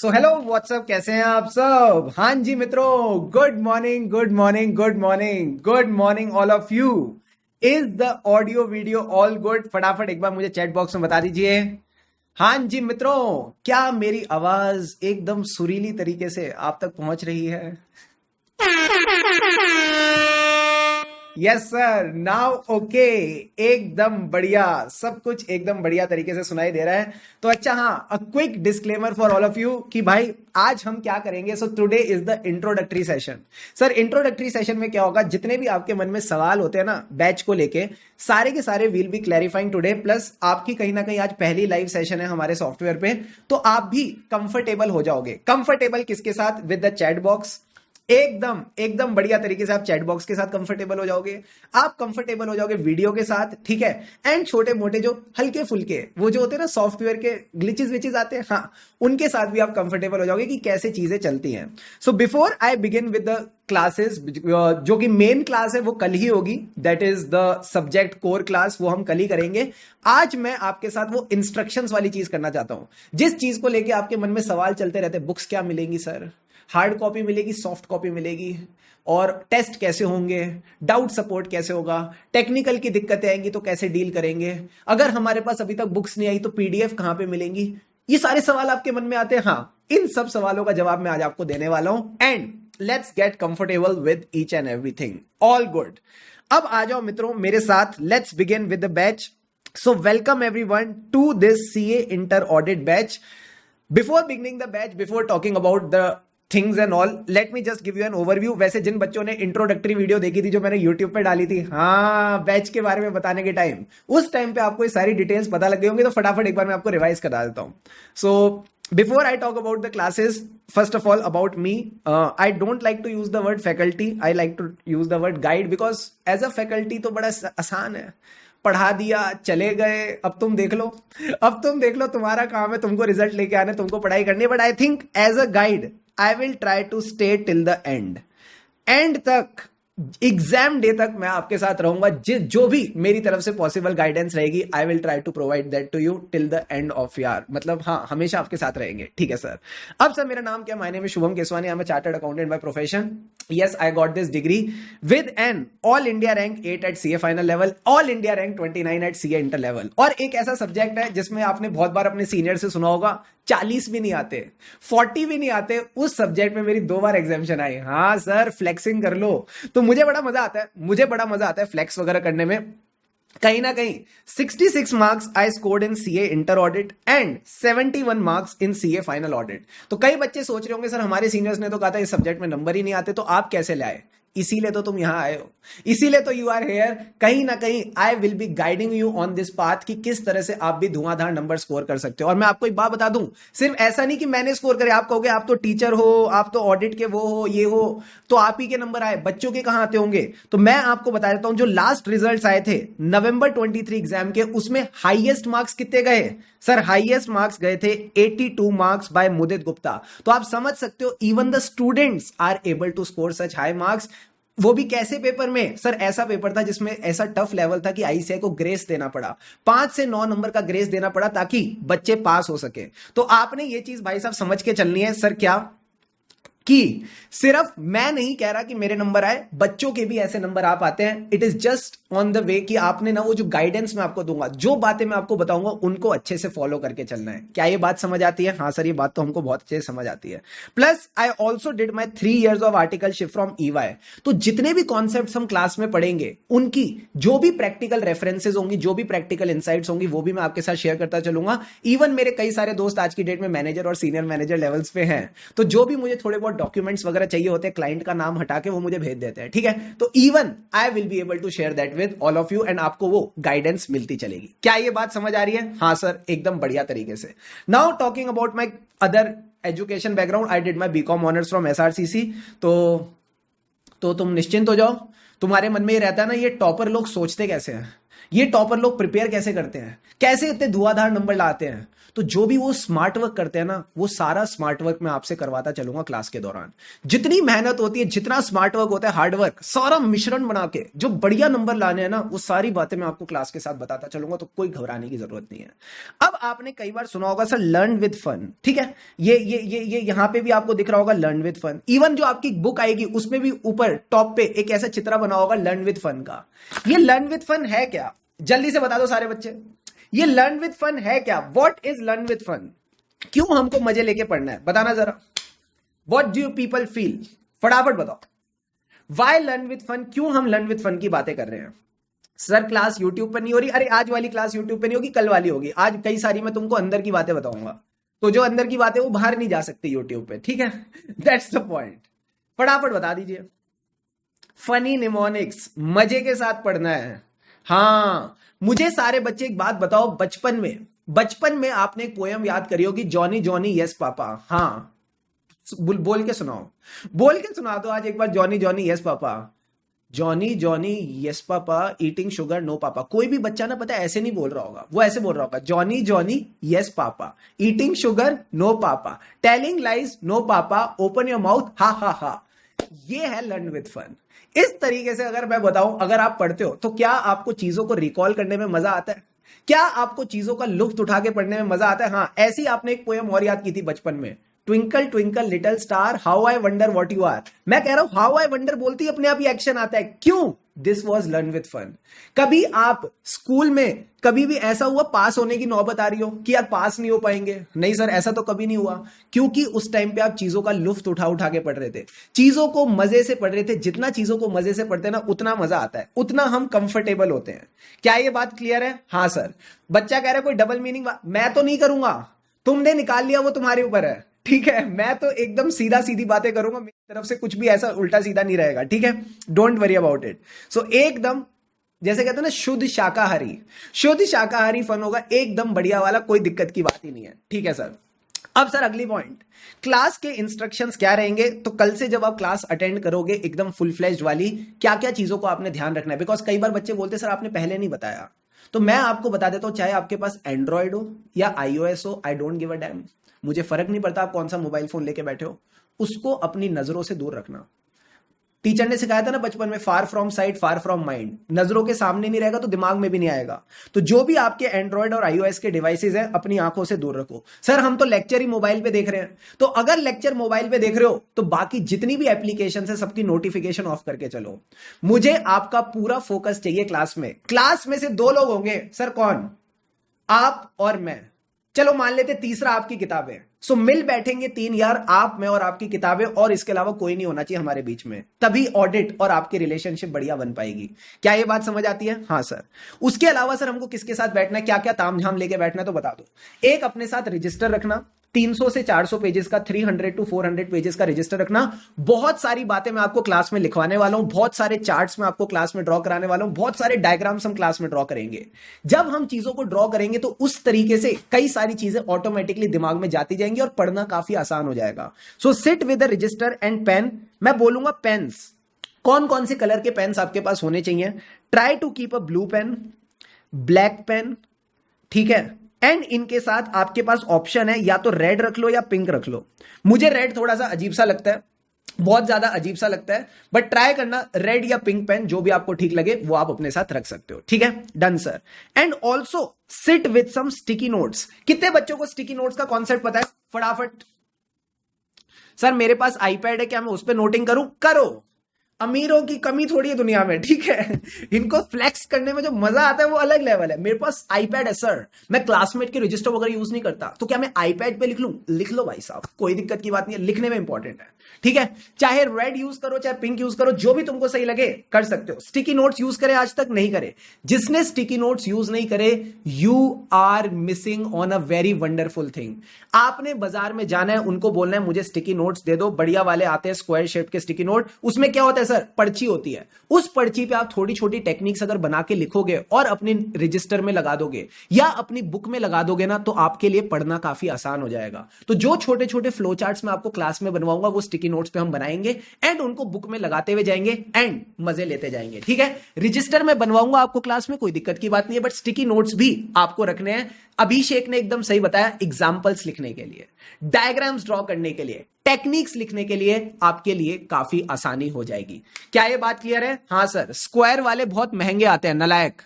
So hello what's up, कैसे हैं आप सब? हाँ जी मित्रों, good morning good morning good morning good morning all of you. Is the audio video all good? फटाफट एक बार मुझे चैट बॉक्स में बता दीजिए। हाँ जी मित्रों, क्या मेरी आवाज एकदम सुरीली तरीके से आप तक पहुंच रही है? Yes sir, now okay. एकदम बढ़िया, सब कुछ एकदम बढ़िया तरीके से सुनाई दे रहा है। तो अच्छा, हाँ, a quick disclaimer for all of you कि भाई आज हम क्या करेंगे। So today is the introductory session. Sir introductory session में क्या होगा, जितने भी आपके मन में सवाल होते हैं ना बैच को लेके, सारे के सारे will be clarifying today. Plus आपकी कहीं ना कहीं आज पहली लाइव सेशन है हमारे सॉफ्टवेयर पे, तो आप भी कंफर्टेबल हो जाओगे। कंफर्टेबल किसके साथ? With the chat box. एकदम एकदम बढ़िया तरीके से आप चैट बॉक्स के साथ कंफर्टेबल हो जाओगे, आप कंफर्टेबल हो जाओगे वीडियो के साथ, ठीक है। एंड छोटे मोटे जो हल्के फुल्के वो जो होते हैं ना सॉफ्टवेयर के ग्लिचेस विचेस आते हैं, हाँ, उनके साथ भी आप कंफर्टेबल हो जाओगे कि कैसे चीजें चलती हैं। सो before I begin with the classes, जो कि मेन क्लास है वो कल ही होगी, that is the subject core class, वो हम कल ही करेंगे। आज मैं आपके साथ वो इंस्ट्रक्शंस वाली चीज करना चाहता हूं, जिस चीज को लेके आपके मन में सवाल चलते रहते हैं। बुक्स क्या मिलेंगी सर? हार्ड कॉपी मिलेगी, सॉफ्ट कॉपी मिलेगी? और टेस्ट कैसे होंगे? डाउट सपोर्ट कैसे होगा? टेक्निकल की दिक्कतें आएंगी तो कैसे डील करेंगे? अगर हमारे पास अभी तक बुक्स नहीं आई तो पीडीएफ कहां पे मिलेंगी? ये सारे सवाल आपके मन में आते हैं। हाँ, इन सब सवालों का जवाब मैं आज आपको देने वाला हूं। And let's get comfortable with each and everything. All good. अब आ जाओ मित्रों मेरे साथ, let's begin with the batch. So welcome everyone to this CA inter audit batch. Before beginning the batch, before talking about the things and all, let me just give you an overview. वैसे जिन बच्चों ने introductory video देखी थी जो मैंने YouTube पे डाली थी, हाँ, बैच के बारे में बताने के टाइम, उस टाइम पे आपको ये सारी डिटेल्स पता लग गई होंगी, तो फटाफट एक बार मैं आपको रिवाइज करा देता हूं। So before I talk about the classes, first of all about me, I don't like to use the word faculty, I like to use the word guide, because as a faculty तो बड़ा आसान है, पढ़ा दिया चले गए, अब तुम देख लो, अब तुम देख लो, तुम्हारा काम है, तुमको रिजल्ट लेके आने, तुमको पढ़ाई करनी है। But I think as a guide I will try to stay till the end तक, एग्जाम डे तक मैं आपके साथ रहूंगा। जो भी मेरी तरफ से पॉसिबल गाइडेंस रहेगी, I will try to provide that to you till the end of year. मतलब हाँ, हमेशा आपके साथ रहेंगे, ठीक है सर। अब सर मेरा नाम क्या? My name is Shubham Keswani, I am a chartered accountant by profession. Yes, I got this degree with an all India rank 8 at CA final level, all India rank 29 at CA inter level। और एक ऐसा subject है जिसमें आपने बहुत बार अपने senior से सुना होगा 40 भी नहीं आते, 40 भी नहीं आते, उस सब्जेक्ट में मेरी 2 बार एग्जामिशन आई। हाँ सर, फ्लेक्सिंग कर लो। तो मुझे बड़ा मजा आता है, मुझे बड़ा मजा आता है फ्लेक्स वगैरह करने में। कहीं ना कहीं 66 marks I scored in CA inter audit and 71 marks in CA final audit. तो कई बच्चे सोच रहे होंगे सर हमारे सीनियर्स ने तो कहा था इस सब्जेक्ट में नंबर ही नहीं आते, तो आप कैसे लाए? इसीलिए तो तुम यहां आए हो, इसीलिए तो यू आर हेयर। कहीं ना कहीं आई will be guiding you on this path कि किस तरह से आप भी धुआंधार नंबर स्कोर कर सकते हो। और मैं आपको एक बात बता दूं, सिर्फ ऐसा नहीं कि मैंने स्कोर करे, आप कहोगे आप तो टीचर हो, आप तो ऑडिट के वो हो, ये हो, तो आप ही के नंबर आए, बच्चों के कहां आते होंगे? तो मैं आपको बता देता हूं, जो लास्ट रिजल्ट्स आए थे नवंबर 23 एग्जाम के, उसमें हाईएस्ट मार्क्स कितने गए सर? हाईएस्ट मार्क्स गए थे 82 मार्क्स बाय मुदित गुप्ता। तो आप समझ सकते हो, even the students are able to score such high marks. वो भी कैसे पेपर में सर? ऐसा पेपर था जिसमें ऐसा टफ लेवल था कि आईसीआई को ग्रेस देना पड़ा, 5 से 9 नंबर का ग्रेस देना पड़ा ताकि बच्चे पास हो सके। तो आपने ये चीज भाई साहब समझ के चलनी है सर, क्या कि सिर्फ मैं नहीं कह रहा कि मेरे नंबर आए, बच्चों के भी ऐसे नंबर आप आते हैं। It is just on the way कि आपने ना वो जो गाइडेंस मैं आपको दूंगा, जो बातें मैं आपको बताऊंगा, उनको अच्छे से फॉलो करके चलना है। क्या ये बात समझ आती है? हाँ सर, ये बात तो हमको बहुत अच्छे से समझ आती है। Plus I also did my 3 years of articleship from EY. तो जितने भी कॉन्सेप्ट हम क्लास में पढ़ेंगे, उनकी जो भी प्रैक्टिकल रेफरेंसेज होंगी, जो भी प्रैक्टिकल इंसाइट्स होंगी, वो भी मैं आपके साथ शेयर करता चलूंगा। इवन मेरे कई सारे दोस्त आज की डेट में मैनेजर और सीनियर मैनेजर लेवल्स पे हैं, तो जो भी मुझे थोड़े बहुत डॉक्यूमेंट्स वगैरह चाहिए होते हैं, क्लाइंट का नाम हटा के वो मुझे भेज देते हैं, ठीक है। तो even I will be able to share that with all of you and आपको वो गाइडेंस मिलती चलेगी। क्या ये बात समझ आ रही है? हाँ सर, एकदम बढ़िया तरीके से। Now talking about my other education background, I did my BCom honours from SRCC. तो तुम निश्चिंत हो जाओ, तुम्हारे मन में ये रहता है ना, ये टॉपर लोग सोचते कैसे हैं, ये टॉपर लोग प्रिपेयर कैसे करते हैं, कैसे इतने धुआंधार नंबर लाते हैं। तो जो भी वो स्मार्ट वर्क करते हैं ना, वो सारा स्मार्ट वर्क मैं आपसे करवाता चलूंगा क्लास के दौरान। जितनी मेहनत होती है, जितना स्मार्ट वर्क होता है, हार्ड वर्क, सारा मिश्रण बना के जो बढ़िया नंबर लाने हैं ना, वो सारी बातें मैं आपको क्लास के साथ बताता चलूंगा। तो कोई घबराने की जरूरत नहीं है। अब आपने कई बार सुना होगा सर लर्न विद फन, ठीक है। ये यहां पे भी आपको दिख रहा होगा लर्न विद फन। इवन जो आपकी बुक आएगी उसमें भी ऊपर टॉप पे एक ऐसा चित्र बना होगा लर्न विद फन का। ये लर्न विद फन है क्या, जल्दी से बता दो सारे बच्चे। ये लर्न विद फन है क्या? What is learn with fun? क्यों हमको मजे लेके पढ़ना है, बताना जरा। What do you people feel, फटाफट बताओ। वाई लर्न विद फन, क्यों हम लर्न विद फन की बातें कर रहे हैं? सर क्लास यूट्यूब पर नहीं हो रही, अरे आज वाली क्लास यूट्यूब पे नहीं होगी, कल वाली होगी। आज कई सारी मैं तुमको अंदर की बातें बताऊंगा, तो जो अंदर की बातें वो बाहर नहीं जा सकती यूट्यूब पे, ठीक है। That's the point. फटाफट बता दीजिए। फनी निमोनिक्स, मजे के साथ पढ़ना है। हाँ, मुझे सारे बच्चे एक बात बताओ, बचपन में आपने एक पोयम याद करी होगी, जॉनी जॉनी यस पापा। हाँ, बोल के सुनाओ, बोल के सुना दो आज एक बार, Johnny Johnny yes papa. Johnny Johnny yes papa, eating sugar no papa. कोई भी बच्चा ना पता ऐसे नहीं बोल रहा होगा, वो ऐसे बोल रहा होगा, Johnny Johnny yes papa, eating sugar no papa, telling lies no papa, open your mouth ha ha हा। ये है लर्न विद फन। इस तरीके से अगर मैं बताऊं, अगर आप पढ़ते हो तो क्या आपको चीजों को रिकॉल करने में मजा आता है? क्या आपको चीजों का लुत्फ उठा के पढ़ने में मजा आता है? हाँ, ऐसी आपने एक पोयम और याद की थी बचपन में, twinkle twinkle little star how I wonder what you are. मैं कह रहा हूं हाउ आई वंडर बोलती अपने आप ही एक्शन आता है। क्यों? This was learn with fun. कभी आप स्कूल में कभी भी ऐसा हुआ पास होने की नौबत आ रही हो कि यार पास नहीं हो पाएंगे? नहीं सर, ऐसा तो कभी नहीं हुआ, क्योंकि उस टाइम पे आप चीजों का लुफ्त उठा उठा के पढ़ रहे थे, चीजों को मजे से पढ़ रहे थे। जितना चीजों को मजे से पढ़ते हैं ना, उतना मजा आता है, उतना हम कंफर्टेबल होते हैं। क्या ये बात क्लियर है? हाँ सर। बच्चा कह रहा है कोई डबल मीनिंग, मैं तो नहीं करूंगा, तुमने निकाल लिया वो तुम्हारे ऊपर है, ठीक है। मैं तो एकदम सीधा सीधी बातें करूंगा, मेरी तरफ से कुछ भी ऐसा उल्टा सीधा नहीं रहेगा, ठीक है। Don't worry about it. So एकदम जैसे कहते हैं ना शुद्ध शाकाहारी फन होगा, एकदम बढ़िया वाला, कोई दिक्कत की बात ही नहीं है, ठीक है सर। अब सर अगली पॉइंट, क्लास के इंस्ट्रक्शंस क्या रहेंगे? तो कल से जब आप क्लास अटेंड करोगे एकदम फुल फ्लेज्ड वाली, क्या क्या चीजों को आपने ध्यान रखना है? बिकॉज कई बार बच्चे बोलते सर आपने पहले नहीं बताया, तो मैं आपको बता देता हूं। चाहे आपके पास एंड्रॉइड हो या iOS हो, I don't give a dam, मुझे फर्क नहीं पड़ता आप कौन सा मोबाइल फोन लेके बैठे हो, उसको अपनी नजरों से दूर रखना। टीचर ने सिखाया था ना बचपन में, far from site far from mind. नजरों के सामने नहीं रहेगा तो दिमाग में भी नहीं आएगा। तो जो भी आपके एंड्रॉइड और iOS के डिवाइसेज हैं, अपनी आंखों से दूर रखो। सर हम तो लेक्चर ही मोबाइल पे देख रहे हैं, तो अगर लेक्चर मोबाइल पे देख रहे हो तो बाकी जितनी भी एप्लीकेशन है सबकी नोटिफिकेशन ऑफ करके चलो। मुझे आपका पूरा फोकस चाहिए क्लास में। क्लास में से दो लोग होंगे, सर कौन? आप और मैं। चलो मान लेते तीसरा आपकी किताबें। सो मिल बैठेंगे तीन यार, आप, मैं और आपकी किताबें, और इसके अलावा कोई नहीं होना चाहिए हमारे बीच में। तभी ऑडिट और आपकी रिलेशनशिप बढ़िया बन पाएगी। क्या ये बात समझ आती है? हाँ सर। उसके अलावा सर हमको किसके साथ बैठना है, क्या क्या तामझाम लेके बैठना है, तो बता दो। एक अपने साथ रजिस्टर रखना, 300 से 400 पेजेस का, 300 to 400 पेजेस का रजिस्टर रखना। बहुत सारी बातें मैं आपको क्लास में लिखवाने वाला हूं, बहुत सारे चार्ट्स मैं आपको क्लास में ड्रॉ कराने वाला हूं, बहुत सारे डायग्राम्स हम क्लास में ड्रॉ करेंगे। जब हम चीजों को ड्रॉ करेंगे तो उस तरीके से कई सारी चीजें ऑटोमेटिकली दिमाग में जाती जाएंगी और पढ़ना काफी आसान हो जाएगा। So sit with a register and pen. मैं बोलूंगा पेन्स, कौन कौन से कलर के पेन्स आपके पास होने चाहिए? Try to keep a blue pen, black pen, ठीक है। एंड इनके साथ आपके पास ऑप्शन है, या तो रेड रख लो या पिंक रख लो। मुझे रेड थोड़ा सा अजीब सा लगता है, बहुत ज्यादा अजीब सा लगता है, बट ट्राई करना रेड या पिंक पेन, जो भी आपको ठीक लगे वो आप अपने साथ रख सकते हो, ठीक है। Done sir. And also sit with some sticky notes. कितने बच्चों को स्टिकी नोट्स का कॉन्सेप्ट पता है? फटाफट। सर मेरे पास आईपैड है, क्या मैं उस पर नोटिंग करूं? करो, अमीरों की कमी थोड़ी है दुनिया में, ठीक है। इनको फ्लेक्स करने में जो मजा आता है वो अलग लेवल है। मेरे पास आईपैड है सर, मैं क्लासमेट के रजिस्टर वगैरह यूज नहीं करता, तो क्या मैं आईपैड पे लिख लूं? लिख लो भाई साहब, कोई दिक्कत की बात नहीं है, लिखने में इंपॉर्टेंट है, ठीक है। चाहे रेड यूज करो चाहे पिंक यूज करो, जो भी तुमको सही लगे कर सकते हो। स्टिकी नोट्स यूज करे आज तक? नहीं करे। जिसने स्टिकी नोट्स यूज नहीं करे, you are missing on a very wonderful thing. आपने बाजार में जाना है, उनको बोलना है मुझे स्टिकी नोट्स दे दो, बढ़िया वाले आते हैं स्क्वायर शेप के स्टिकी नोट। उसमें क्या होता है सर पर्ची होती है, उस पर्ची पे आप थोड़ी छोटी टेक्निक्स अगर बना के लिखोगे और अपने रजिस्टर में लगा दोगे या अपनी बुक में लगा दोगे ना, तो आपके लिए पढ़ना काफी आसान हो जाएगा। तो जो छोटे छोटे फ्लो चार्ट्स मैं आपको क्लास में बनवाऊंगा वो स्टिकी नोट्स पे हम बनाएंगे एंड उनको बुक में लगाते हुए जाएंगे एंड मजे लेते जाएंगे, ठीक है। रजिस्टर में बनवाऊंगा आपको क्लास में, कोई दिक्कत की बात नहीं है, बट स्टिकी नोट्स भी आपको रखने हैं। अभिषेक ने एकदम सही बताया, एग्जाम्पल्स लिखने के लिए, डायग्राम्स ड्रॉ करने के लिए, टेक्निक्स लिखने के लिए आपके लिए काफी आसानी हो जाएगी। क्या ये बात क्लियर है? हाँ सर, स्क्वायर वाले बहुत महंगे आते हैं, नलायक।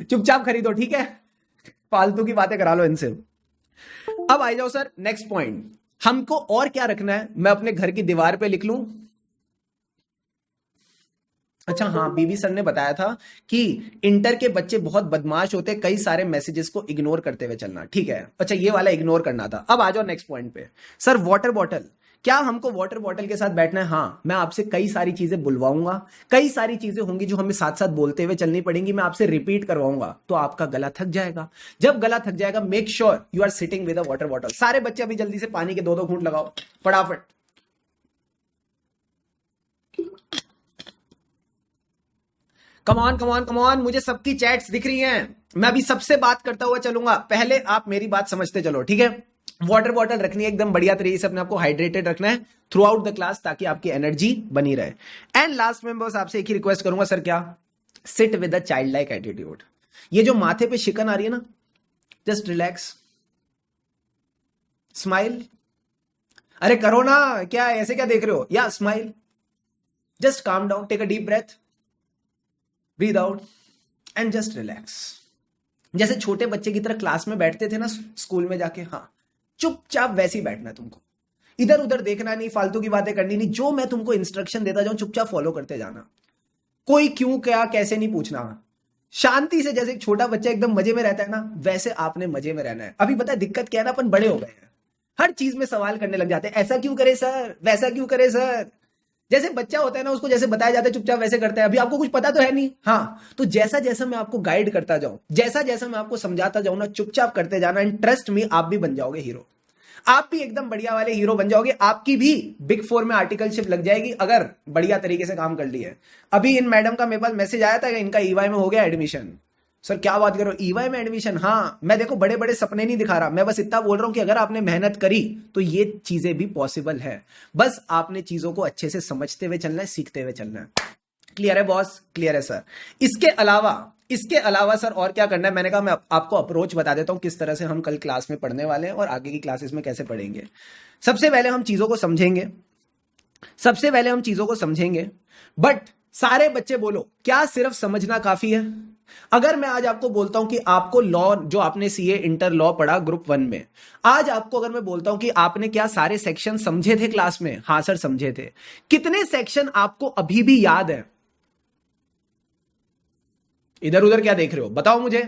चुपचाप खरीदो, ठीक है, फालतू की बातें करा लो इनसे। अब आ जाओ सर नेक्स्ट पॉइंट, हमको और क्या रखना है, मैं अपने घर की दीवार पे लिख लूं। अच्छा हाँ, बीबी सर ने बताया था कि इंटर के बच्चे बहुत बदमाश होते, कई सारे मैसेजेस को इग्नोर करते हुए चलना, ठीक है। अच्छा ये वाला इग्नोर करना था। अब आ जाओ नेक्स्ट पॉइंट पे। सर वाटर बॉटल, क्या हमको वाटर बॉटल के साथ बैठना है? हाँ, मैं आपसे कई सारी चीजें बुलवाऊंगा, कई सारी चीजें होंगी जो हमें साथ साथ बोलते हुए चलनी पड़ेंगी, मैं आपसे रिपीट करवाऊंगा, तो आपका गला थक जाएगा। जब गला थक जाएगा, make sure you are sitting with a water bottle. सारे बच्चे अभी जल्दी से पानी के 2-2 घूंट लगाओ फटाफट। कमान कमान कमान, मुझे सबकी चैट्स दिख रही हैं, मैं अभी सबसे बात करता हुआ चलूंगा, पहले आप मेरी बात समझते चलो, ठीक है। वाटर बॉटल रखनी है एकदम बढ़िया तरीके से, अपने आपको हाइड्रेटेड रखना है थ्रू आउट द क्लास, ताकि आपकी एनर्जी बनी रहे। एंड लास्ट में बस आपसे एक ही रिक्वेस्ट करूंगा सर, क्या? Seat with a child like attitude. ये जो माथे पे शिकन आ रही है ना, जस्ट रिलैक्स, स्माइल। अरे करो ना, क्या ऐसे क्या देख रहे हो? या smile, just calm down, take a deep breath, breathe out and just relax. जैसे छोटे बच्चे की तरह क्लास में बैठते थे ना स्कूल में जाके, हाँ चुपचाप वैसे ही बैठना है तुमको, इधर उधर देखना नहीं, फालतू की बातें करनी नहीं, जो मैं तुमको इंस्ट्रक्शन देता जाऊं चुपचाप फॉलो करते जाना, कोई क्यों क्या कैसे नहीं पूछना, शांति से। जैसे एक छोटा बच्चा एकदम मजे में रहता है ना, वैसे आपने मजे में रहना है। अभी पता है दिक्कत क्या है ना, अपन बड़े हो गए हैं, हर चीज में सवाल करने लग जाते हैं, ऐसा क्यों करे सर, वैसा क्यों करे सर। जैसे बच्चा होता है ना, उसको जैसे बताया जाता है चुपचाप वैसे करता है, अभी आपको कुछ पता तो है नहीं। हाँ, तो जैसा जैसा मैं आपको गाइड करता जाऊं, जैसा जैसा मैं आपको समझाता जाऊं ना, चुपचाप करते जाना, एंड ट्रस्ट मी, आप भी बन जाओगे हीरो, आप भी एकदम बढ़िया वाले हीरो बन जाओगे, आपकी भी बिग 4 में आर्टिकलशिप लग जाएगी अगर बढ़िया तरीके से काम कर ली है। अभी इन मैडम का मेरे पास मैसेज आया था कि इनका ईवाई में हो गया एडमिशन। सर क्या बात करो, ईवाई में एडमिशन? हाँ, मैं देखो बड़े बड़े सपने नहीं दिखा रहा, मैं बस इतना बोल रहा हूं कि अगर आपने मेहनत करी तो ये चीजें भी पॉसिबल है, बस आपने चीजों को अच्छे से समझते हुए चलना है, सीखते हुए चलना है। क्लियर है बॉस? क्लियर है सर। इसके अलावा सर और क्या करना है, मैंने कहा मैं आपको अप्रोच बता देता हूं किस तरह से हम कल क्लास में पढ़ने वाले हैं और आगे की क्लासेस में कैसे पढ़ेंगे। सबसे पहले हम चीजों को समझेंगे, बट सारे बच्चे बोलो, क्या सिर्फ समझना काफी है? अगर मैं आज आपको बोलता हूं कि आपको लॉ, जो आपने सीए इंटर लॉ पढ़ा ग्रुप 1 में, आज आपको अगर मैं बोलता हूं कि आपने क्या सारे सेक्शन समझे थे क्लास में? हाँ सर समझे थे। कितने सेक्शन आपको अभी भी याद है? इधर उधर क्या देख रहे हो, बताओ मुझे,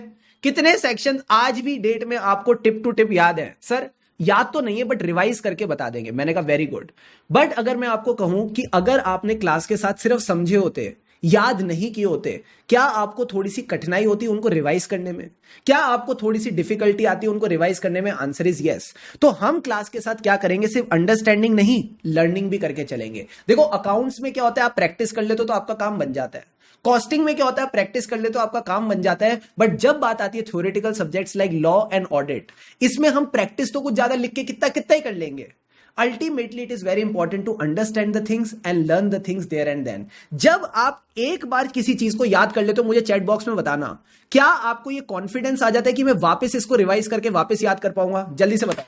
कितने सेक्शन आज भी डेट में आपको टिप टू टिप याद है? सर याद तो नहीं है बट रिवाइज करके बता देंगे। मैंने कहा वेरी गुड। बट अगर मैं आपको कहूं कि अगर आपने क्लास के साथ सिर्फ समझे होते, याद नहीं किए होते, क्या आपको थोड़ी सी कठिनाई होती उनको रिवाइज करने में? क्या आपको थोड़ी सी डिफिकल्टी आती है उनको रिवाइज करने में? Answer is yes. तो हम क्लास के साथ क्या करेंगे, सिर्फ अंडरस्टैंडिंग नहीं, लर्निंग भी करके चलेंगे। देखो अकाउंट्स में क्या होता है, आप प्रैक्टिस कर लेते हो तो आपका काम बन जाता है। कॉस्टिंग में क्या होता है, प्रैक्टिस कर ले तो आपका काम बन जाता है। बट जब बात आती है theoretical subjects like law and audit, इसमें हम प्रैक्टिस तो कुछ ज्यादा लिख के कितना कितना ही कर लेंगे। Ultimately it is very important to understand the things and learn the things there and then. जब आप एक बार किसी चीज को याद कर लेते हो, मुझे चैट बॉक्स में बताना, क्या आपको ये कॉन्फिडेंस आ जाता है कि मैं वापस इसको रिवाइज करके वापस याद कर पाऊंगा? जल्दी से बताओ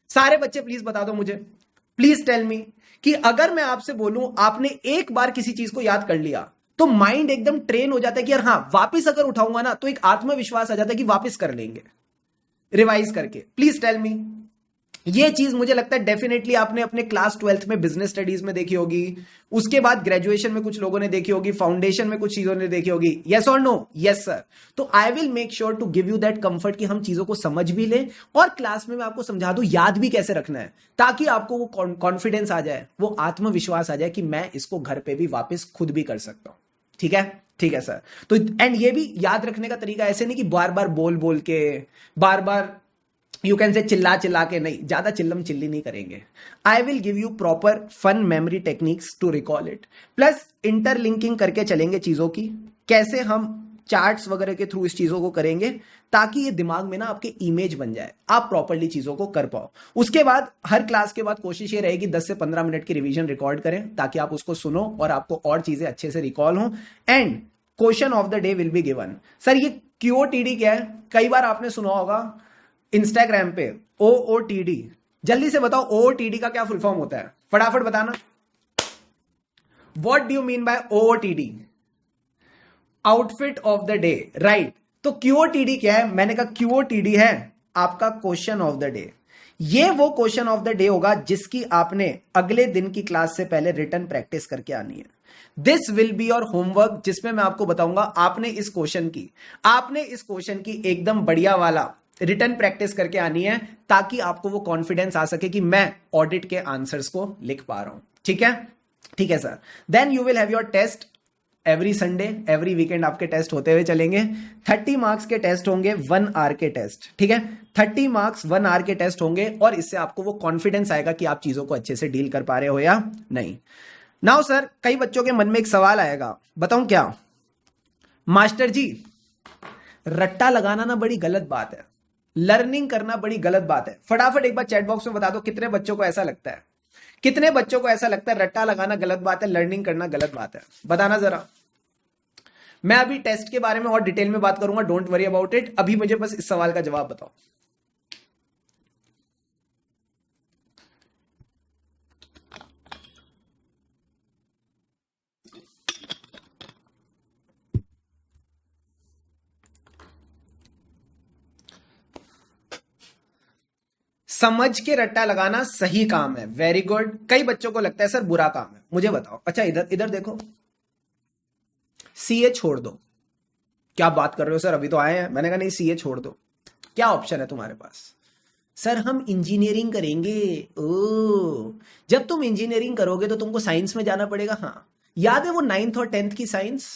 सारे बच्चे, प्लीज बता दो मुझे, प्लीज टेल मी कि अगर मैं आपसे बोलूं आपने एक बार किसी चीज को याद कर लिया तो माइंड एकदम ट्रेन हो जाता है कि यार हाँ वापस अगर उठाऊंगा ना तो एक आत्मविश्वास आ जाता है कि वापस कर लेंगे रिवाइज करके। Please tell me. ये चीज मुझे लगता है डेफिनेटली आपने अपने क्लास 12th में बिजनेस स्टडीज में देखी होगी, उसके बाद ग्रेजुएशन में कुछ लोगों ने देखी होगी, फाउंडेशन में कुछ चीजों ने देखी होगी। यस और नो? Yes sir. तो I will make sure to give you that comfort कि हम चीजों को समझ भी लें और क्लास में मैं आपको समझा दूं याद भी कैसे रखना है, ताकि आपको वो कॉन्फिडेंस आ जाए, वो आत्मविश्वास आ जाए कि मैं इसको घर पे भी वापस खुद भी कर सकता हूं। ठीक है? ठीक है सर। तो एंड ये भी याद रखने का तरीका ऐसे नहीं कि बार बार बोल बोल के, बार बार यू कैन से चिल्ला चिल्ला के नहीं, ज्यादा चिल्लम चिल्ली नहीं करेंगे। I will give you proper fun memory techniques to recall it, plus interlinking करके चलेंगे चीजों की, कैसे हम चार्ट्स वगैरह के थ्रू इस चीजों को करेंगे ताकि ये दिमाग में ना आपके इमेज बन जाए, आप प्रॉपर्ली चीजों को कर पाओ। उसके बाद हर क्लास के बाद कोशिश ये रहेगी 10 से 15 मिनट की रिवीजन रिकॉर्ड करें ताकि आप उसको सुनो और आपको और चीजें अच्छे से रिकॉल हो। And question of the day will be given. Sir ये QOTD क्या है? कई बार आपने सुना होगा इंस्टाग्राम पे OOTD। जल्दी से बताओ OOTD का क्या फुल फॉर्म होता है, फटाफट बताना। What do you mean by OOTD? Outfit of the day, right. तो QOTD क्या है? मैंने कहा QOTD है आपका क्वेश्चन ऑफ द डे। ये वो क्वेश्चन ऑफ द डे होगा जिसकी आपने अगले दिन की क्लास से पहले रिटर्न प्रैक्टिस करके आनी है। This will be your homework, जिसमें मैं आपको बताऊंगा आपने इस क्वेश्चन की एकदम बढ़िया वाला रिटर्न प्रैक्टिस करके आनी है ताकि आपको वो कॉन्फिडेंस आ सके कि मैं ऑडिट के आंसर्स को लिख पा रहा हूं। ठीक है, ठीक है sir. Then you will have your test every Sunday, every weekend आपके टेस्ट होते हुए चलेंगे। 30 मार्क्स के टेस्ट होंगे, 1 आवर के टेस्ट। ठीक है, 30 मार्क्स 1 आवर के टेस्ट होंगे और इससे आपको वो कॉन्फिडेंस आएगा कि आप चीजों को अच्छे से डील कर पा रहे हो या नहीं। नाउ सर, कई बच्चों के मन में एक सवाल आएगा, बताऊं क्या? मास्टर जी, रट्टा लगाना ना बड़ी गलत बात है, लर्निंग करना बड़ी गलत बात है। फटाफट एक बार चैट बॉक्स में बता दो कितने बच्चों को ऐसा लगता है, कितने बच्चों को ऐसा लगता है रट्टा लगाना गलत बात है, लर्निंग करना गलत बात है? बताना जरा। मैं अभी टेस्ट के बारे में और डिटेल में बात करूंगा, डोंट वरी अबाउट इट। अभी मुझे बस इस सवाल का जवाब बताओ। समझ के रट्टा लगाना सही काम है, वेरी गुड। कई बच्चों को लगता है सर बुरा काम है, मुझे बताओ। अच्छा इधर इधर देखो, CA छोड़ दो। क्या बात कर रहे हो सर, अभी तो आए हैं। मैंने कहा नहीं, CA छोड़ दो। क्या ऑप्शन है तुम्हारे पास? सर हम इंजीनियरिंग करेंगे। ओ, जब तुम इंजीनियरिंग करोगे तो तुमको साइंस में जाना पड़ेगा। हाँ, याद है वो 9th और 10th की साइंस?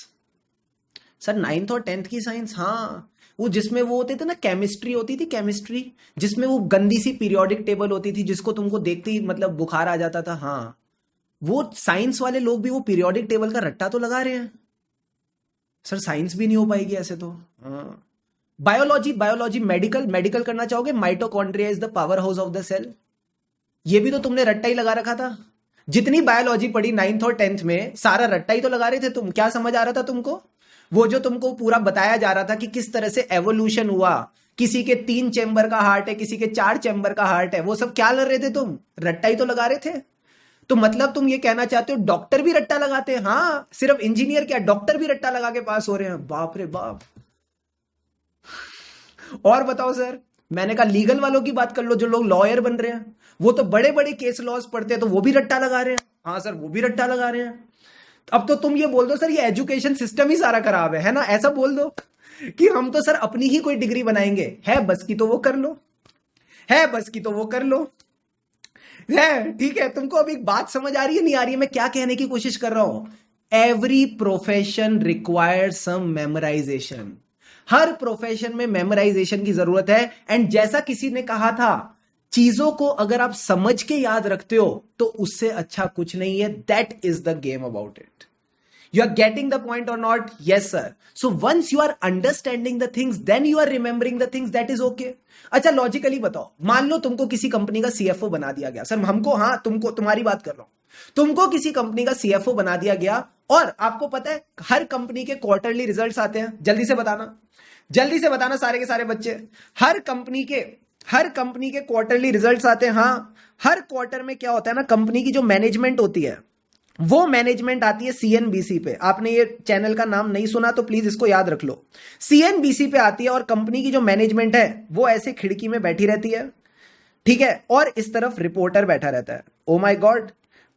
सर 9th और 10th की साइंस, हाँ, वो जिसमें वो होते थे ना, केमिस्ट्री होती थी, केमिस्ट्री, जिसमें वो गंदी सी पीरियोडिक टेबल होती थी जिसको तुमको देखते ही मतलब बुखार आ जाता था। हाँ, वो साइंस वाले लोग भी वो पीरियोडिक टेबल का रट्टा तो लगा रहे हैं। सर साइंस भी नहीं हो पाएगी ऐसे तो। हाँ, बायोलॉजी, बायोलॉजी, मेडिकल, मेडिकल करना चाहोगे? Mitochondria is the power house of the cell, ये भी तो तुमने रट्टा ही लगा रखा था। जितनी बायोलॉजी पढ़ी 9th और 10th में, सारा रट्टा ही तो लगा रहे थे तुम। क्या समझ आ रहा था तुमको? वो जो तुमको पूरा बताया जा रहा था कि किस तरह से एवोल्यूशन हुआ, किसी के 3 चैम्बर का हार्ट है, किसी के 4 चैम्बर का हार्ट है, वो सब क्या लग रहे थे तुम? रट्टा ही तो लगा रहे थे। तो मतलब तुम ये कहना चाहते हो डॉक्टर भी रट्टा लगाते हैं? हाँ, सिर्फ इंजीनियर क्या, डॉक्टर भी रट्टा लगा के पास हो रहे हैं। बाप रे बाप। और बताओ सर, मैंने कहा लीगल वालों की बात कर लो, जो लोग लॉयर बन रहे हैं, वो तो बड़े बड़े केस लॉज पढ़ते हैं, तो वो भी रट्टा लगा रहे हैं। हाँ सर, वो भी रट्टा लगा रहे हैं। अब तो तुम ये बोल दो सर ये एजुकेशन सिस्टम ही सारा खराब है ना? ऐसा बोल दो कि हम तो सर अपनी ही कोई डिग्री बनाएंगे। है बस की तो वो कर लो, है बस की तो वो कर लो। है ठीक है। तुमको अभी बात समझ आ रही है, नहीं आ रही है? मैं क्या कहने की कोशिश कर रहा हूं? एवरी प्रोफेशन रिक्वायर्स सम मेमोराइजेशन। हर प्रोफेशन में मेमोराइजेशन की जरूरत है। एंड जैसा किसी ने कहा था, चीजों को अगर आप समझ के याद रखते हो तो उससे अच्छा कुछ नहीं है। That is the game about it. You are getting the point or not? Yes sir. So once you are understanding the things, then you are remembering the things, that is okay. अच्छा logically बताओ, मान लो तुमको किसी company का CFO बना दिया गया। Sir हमको, हाँ तुमको, तुम्हारी बात कर रहा हूं। तुमको किसी कंपनी का CFO बना दिया गया और आपको पता है हर कंपनी के क्वार्टरली रिजल्ट्स आते हैं। जल्दी से बताना, जल्दी से बताना सारे के सारे बच्चे। हर कंपनी के क्वार्टरली रिजल्ट्स आते हैं। हाँ, हर क्वार्टर में क्या होता है ना, कंपनी की जो मैनेजमेंट होती है वो मैनेजमेंट आती है CNBC पे। आपने ये चैनल का नाम नहीं सुना तो प्लीज इसको याद रख लो। CNBC पे आती है और कंपनी की जो मैनेजमेंट है वो ऐसे खिड़की में बैठी रहती है, ठीक है, और इस तरफ रिपोर्टर बैठा रहता है। Oh my God.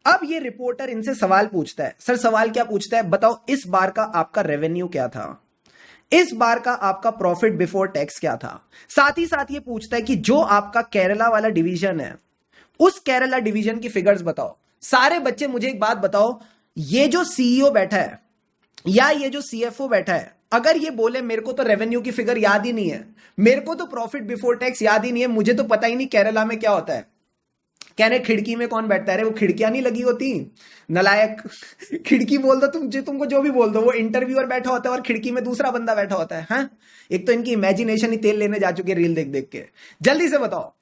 अब ये रिपोर्टर इनसे सवाल पूछता है। सर सवाल क्या पूछता है? बताओ इस बार का आपका रेवेन्यू क्या था, इस बार का आपका प्रॉफिट बिफोर टैक्स क्या था। साथ ही साथ ये पूछता है कि जो आपका केरला वाला डिवीजन है, उस केरला डिवीजन की फिगर्स बताओ। सारे बच्चे मुझे एक बात बताओ, ये जो CEO बैठा है या ये जो CFO बैठा है, अगर ये बोले मेरे को तो रेवेन्यू की फिगर याद ही नहीं है, मेरे को तो प्रॉफिट बिफोर टैक्स याद ही नहीं है, मुझे तो पता ही नहीं केरला में क्या होता है, कहने खिड़की में कौन बैठता है, वो खिड़कियां नहीं लगी होती, नलायक। खिड़की बोल दो तुमको जो भी बोल दो, वो इंटरव्यूअर बैठा होता है और खिड़की में दूसरा बंदा बैठा होता है। हाँ, एक तो इनकी इमेजिनेशन ही तेल लेने जा चुकी है रील देख देख के। जल्दी से बताओ,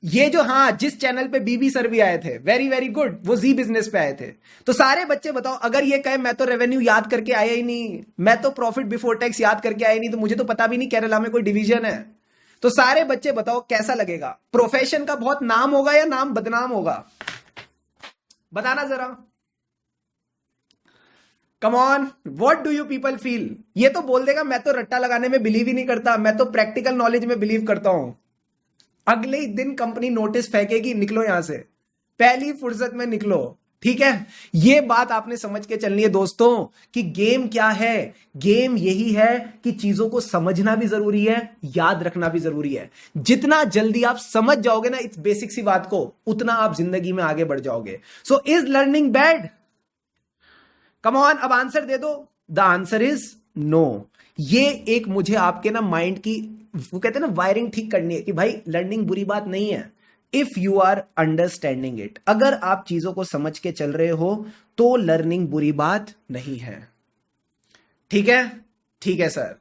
ये जो, हाँ, जिस चैनल पे बीबी सर भी आए थे, वेरी वेरी गुड, वो जी बिजनेस पे आए थे। तो सारे बच्चे बताओ, अगर ये कहे मैं तो रेवेन्यू याद करके आया ही नहीं, मैं तो प्रॉफिट बिफोर टैक्स याद करके आया नहीं, तो मुझे तो पता भी नहीं केरला में कोई डिवीजन है, तो सारे बच्चे बताओ कैसा लगेगा? प्रोफेशन का बहुत नाम होगा या नाम बदनाम होगा? बताना जरा, come on, what do you people feel? ये तो बोल देगा मैं तो रट्टा लगाने में बिलीव ही नहीं करता, मैं तो प्रैक्टिकल नॉलेज में बिलीव करता हूं। अगले ही दिन कंपनी नोटिस फेंकेगी, निकलो यहां से, पहली फुर्सत में निकलो। ठीक है, ये बात आपने समझ के चलनी है दोस्तों, कि गेम क्या है। गेम यही है कि चीजों को समझना भी जरूरी है, याद रखना भी जरूरी है। जितना जल्दी आप समझ जाओगे ना इस बेसिक सी बात को, उतना आप जिंदगी में आगे बढ़ जाओगे। So is learning bad? Come on, अब आंसर दे दो। The answer is no. ये एक मुझे आपके ना माइंड की, वो कहते हैं ना, वायरिंग ठीक करनी है कि भाई लर्निंग बुरी बात नहीं है, if you are understanding it. अगर आप चीजों को समझ के चल रहे हो तो लर्निंग बुरी बात नहीं है। ठीक है, ठीक है सर।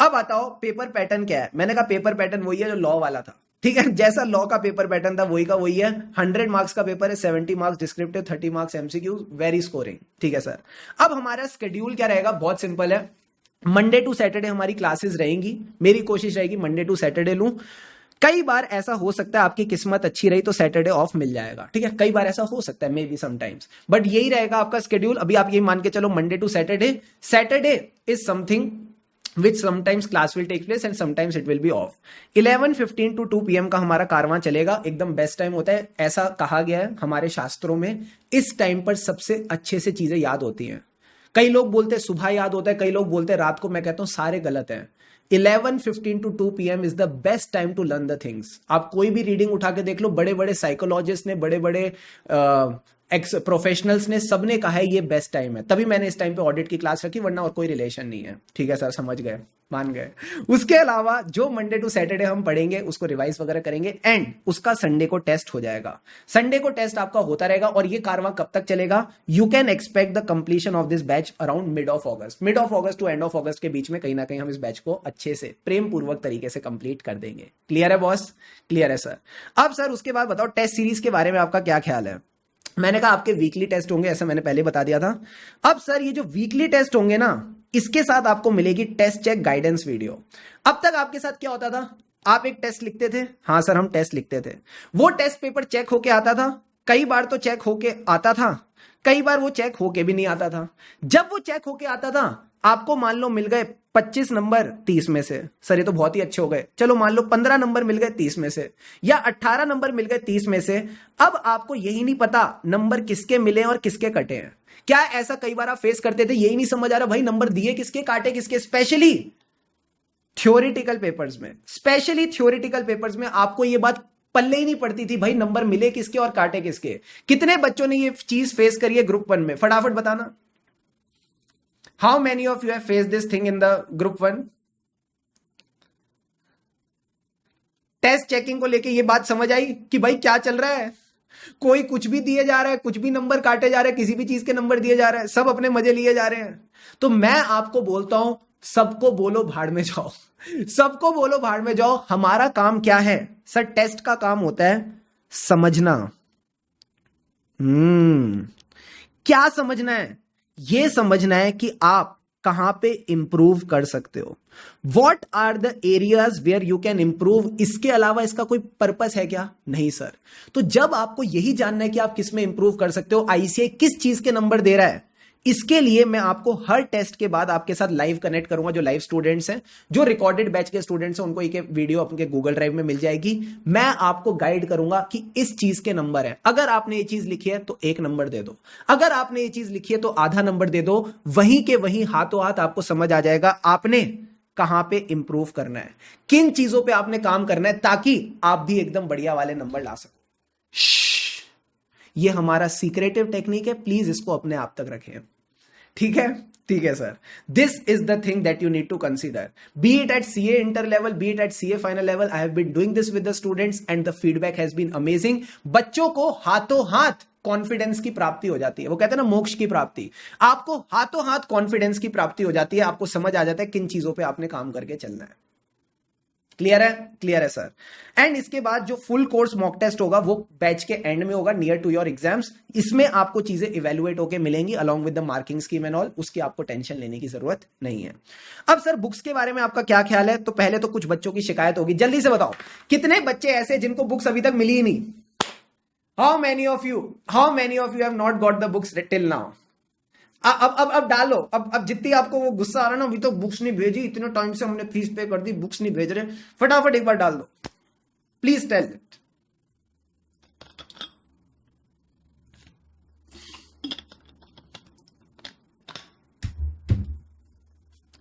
अब बताओ पेपर पैटर्न क्या है? मैंने कहा पेपर पैटर्न वही है जो लॉ वाला था। ठीक है, जैसा लॉ का पेपर पैटर्न था वही का वही है। 100 मार्क्स का पेपर है, 70 marks descriptive, 30 marks MCQ, very scoring. ठीक है सर। अब हमारा स्केड्यूल क्या रहेगा? बहुत सिंपल है, मंडे टू सैटरडे हमारी क्लासेस रहेंगी। मेरी कोशिश रहेगी मंडे टू सैटरडे लूं। कई बार ऐसा हो सकता है आपकी किस्मत अच्छी रही तो सैटरडे ऑफ मिल जाएगा। ठीक है, कई बार ऐसा हो सकता है, मे बी समटाइम्स, बट यही रहेगा आपका स्केड्यूल। अभी आप ये मान के चलो Monday to Saturday. Saturday is something which sometimes class will take place and sometimes it will be off. 11:15 to 2 PM का हमारा कारवां चलेगा, एकदम बेस्ट टाइम होता है, ऐसा कहा गया है हमारे शास्त्रों में। इस टाइम पर सबसे अच्छे से चीजें याद होती हैं। कई लोग बोलते हैं सुबह याद होता है, कई लोग बोलते हैं रात को। मैं कहता हूं सारे गलत हैं। 11:15 to 2 PM is the best time to learn the things. आप कोई भी रीडिंग उठा के देख लो, बड़े बड़े साइकोलॉजिस्ट ने, बड़े बड़े एक्स प्रोफेशनल्स ने, सबने कहा है ये बेस्ट टाइम है। तभी मैंने इस टाइम पे ऑडिट की क्लास रखी, वरना और कोई रिलेशन नहीं है। ठीक है सर, समझ गए, मान गए। उसके अलावा जो मंडे टू सैटरडे हम पढ़ेंगे उसको रिवाइज वगैरह करेंगे, एंड उसका संडे को टेस्ट हो जाएगा। संडे को टेस्ट आपका होता रहेगा। और ये कारवां कब तक चलेगा? You can expect the completion of this batch around mid of August. Mid of August to end of August के बीच में कहीं ना कहीं हम इस बैच को अच्छे से प्रेम पूर्वक तरीके से कंप्लीट कर देंगे। क्लियर है बॉस? क्लियर है सर। अब सर उसके बाद बताओ टेस्ट सीरीज के बारे में आपका क्या ख्याल है? मैंने कहा आपके वीकली टेस्ट होंगे, ऐसा मैंने पहले बता दिया था। अब सर ये जो वीकली टेस्ट होंगे ना, इसके साथ आपको मिलेगी टेस्ट चेक गाइडेंस वीडियो। अब तक आपके साथ क्या होता था? आप एक टेस्ट लिखते थे। हाँ सर, हम टेस्ट लिखते थे, वो टेस्ट पेपर चेक होके आता था। कई बार तो चेक होके आता था, कई बार वो चेक होके भी नहीं आता था। जब वो चेक होके आता था, आपको मान लो मिल गए 25 नंबर 30 में से। सर ये तो बहुत ही अच्छे हो गए। चलो मान लो 15 नंबर मिल गए 30 में से, या 18 नंबर मिल गए 30 में से। अब आपको यही नहीं पता नंबर किसके मिले और किसके कटे हैं। क्या ऐसा कई बार आप फेस करते थे, यही नहीं समझ आ रहा भाई नंबर दिए किसके, काटे किसके? स्पेशली थ्योरेटिकल पेपर्स में, स्पेशली थ्योरेटिकल पेपर्स में आपको ये बात पल्ले ही नहीं पड़ती थी भाई नंबर मिले किसके और काटे किसके। कितने बच्चों ने ये चीज फेस करी है ग्रुप 1 में? फटाफट बताना। How many of you have face this thing in the group 1? Test checking को लेके ये बात समझ आई कि भाई क्या चल रहा है? कोई कुछ भी दिए जा रहा है, कुछ भी नंबर काटे जा रहे हैं, किसी भी चीज के नंबर दिए जा रहे हैं, सब अपने मजे लिए जा रहे हैं। तो मैं आपको बोलता हूं, सबको बोलो भाड़ में जाओ। सबको बोलो भाड़ में जाओ। हमारा काम क्या है सर? टेस्ट का काम होता है समझना। क्या समझना है? यह समझना है कि आप कहां पे इंप्रूव कर सकते हो। What are the areas where you can improve. इसके अलावा इसका कोई पर्पस है क्या? नहीं सर। तो जब आपको यही जानना है कि आप किस में इंप्रूव कर सकते हो, आईसीआई किस चीज के नंबर दे रहा है, इसके लिए मैं आपको हर टेस्ट के बाद आपके साथ लाइव कनेक्ट करूंगा। जो लाइव स्टूडेंट्स हैं, जो रिकॉर्डेड बैच के स्टूडेंट्स हैं, उनको एक वीडियो अपने गूगल ड्राइव में मिल जाएगी। मैं आपको गाइड करूंगा कि इस चीज के नंबर है। अगर आपने ये चीज लिखी है तो 1 नंबर दे दो, अगर आपने ये चीज लिखी है तो आधा नंबर दे दो। वहीं के वहीं हाथों हाथ आपको समझ आ जाएगा आपने कहां पे इंप्रूव करना है, किन चीजों पे आपने काम करना है, ताकि आप भी एकदम बढ़िया वाले नंबर ला सको। ये हमारा सीक्रेटिव टेक्निक है, प्लीज इसको अपने आप तक रखें। ठीक है, ठीक है sir. This is the thing that you need to consider, be it at CA inter level, be it at CA final level. I have been doing this with the students and the feedback has been amazing. बच्चों को हाथों हाथ confidence की प्राप्ति हो जाती है, वो कहते हैं ना मोक्ष की प्राप्ति, आपको हाथों हाथ कॉन्फिडेंस की प्राप्ति हो जाती है, आपको समझ आ जाता है किन चीजों पे आपने काम करके चलना है। क्लियर है, क्लियर है सर। एंड इसके बाद जो फुल कोर्स मॉक टेस्ट होगा वो बैच के एंड में होगा, नियर टू योर एग्जाम्स। इसमें आपको चीजें इवेल्युएट होके मिलेंगी along with the marking scheme and all, उसकी आपको टेंशन लेने की जरूरत नहीं है। अब सर बुक्स के बारे में आपका क्या ख्याल है? तो पहले तो कुछ बच्चों की शिकायत होगी, जल्दी से बताओ कितने बच्चे ऐसे जिनको बुक्स अभी तक मिली ही नहीं? How many of you have not got the books till now? अब डालो, अब जितनी आपको वो गुस्सा आ रहा है ना, अभी तो बुक्स नहीं भेजी, इतने टाइम से हमने फीस पे कर दी, बुक्स नहीं भेज रहे, फटाफट एक बार डाल दो, प्लीज टेल इट।